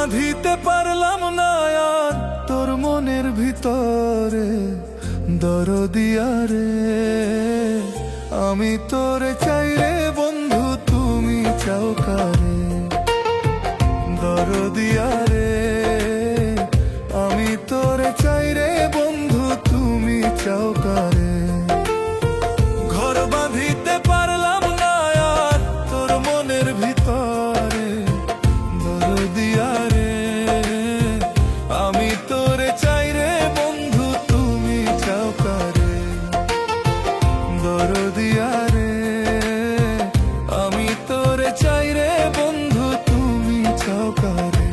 বাঁধিতে পারলাম না আর তোর মনের ভিতরে দরদিয়া রে। আমি তোরে চাই রে বন্ধু, তুমি চাও কারে দরদিয়া রে। আমি তোরে চাই রে বন্ধু, তুমি চাও কারে। ঘর বাঁধিতে পারলাম না আর তোর মনের ভিতরে দরদিয়া রে। আমি তোরে চাই রে বন্ধু, তুমি চাও কারে দরদিয়া রে। আমি তোরে চাই রে বন্ধু, তুমি চাও কারে।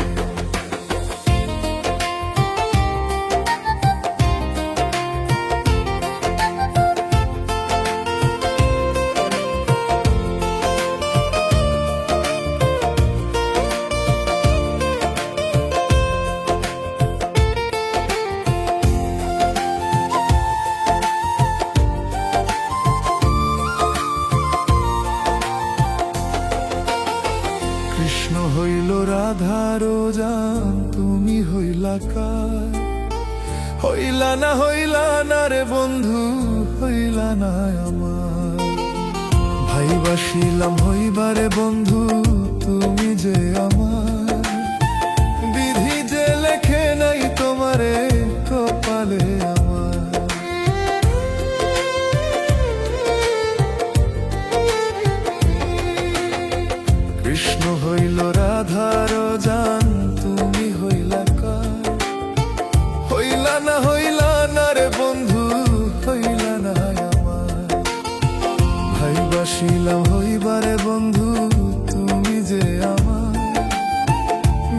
কৃষ্ণ হইল রাধার জান, তুমি হইলা কার। হইলা না রে বন্ধু, হইলা না আমার। ভাইবাসিলাম হইবারে বন্ধু, তুমি যে আমার। বিধি যে লেখে নাই তোমারে কপালে আমার। কৃষ্ণ হইল রাধার জান, তুমি হইলা কার। হইলা না রে বন্ধু, হইলা না আমার। ভাইবাসিলাম হইবারে বন্ধু, তুমি যে আমার।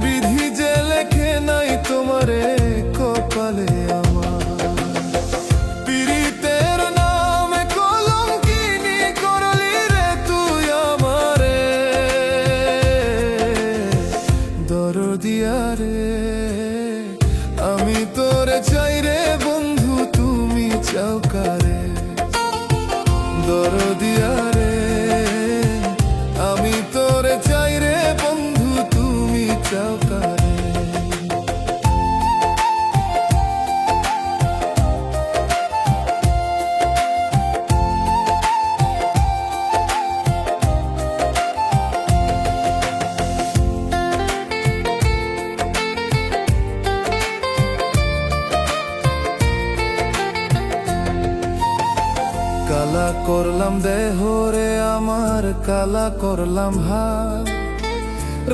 বিধি যে লেখে নাই তোমারে কপালে আমার। পীড়িতের নামে কলঙ্কিনী করলি রে তুই আমারে দরদিয়া রে। আমি তোরে চাই রে বন্ধু, তুমি চাও কারে দরদিয়া রে। আমি তোরে চাই রে বন্ধু, তুমি চাও কারে। কালা করলাম দেহ রে আমার, কালা করলাম হাত।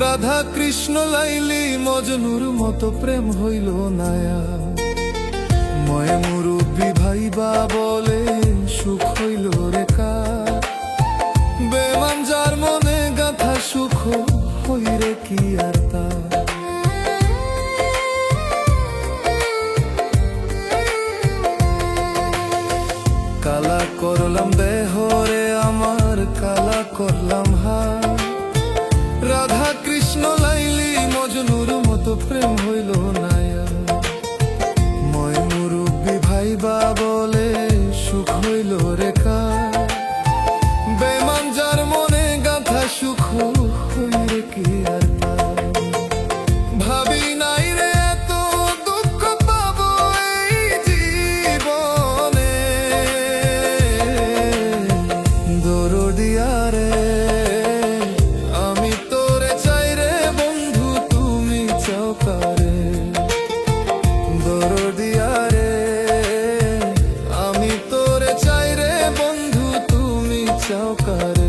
রাধা কৃষ্ণ লাইলি মজনুর মতো প্রেম হইল নায়া। ময় মুরুব্বি ভাইবা বলে সুখ হইল রে কার। বেমান যার মনে গাথা সুখ হই রে কি আর তার। কালা করলাম দেহ রে আমার, কালা করলাম হাত। রাধা কৃষ্ণ লাইলি মজনুর মতো প্রেম হইল নায়া। ময় মুরুব্বি ভাইবা বলে সুখ হইল রে কার। বেমান যার মনে গাথা সুখ হই রে কি আর তার। ভাবি নাই রে এত দুঃখ পাবো এই জীবনে দরদিয়া রে। আমি তোরে চাই রে বন্ধু, তুমি চাও কারে দরদিয়া রে। আমি তোরে চাই রে বন্ধু, তুমি চাও কারে।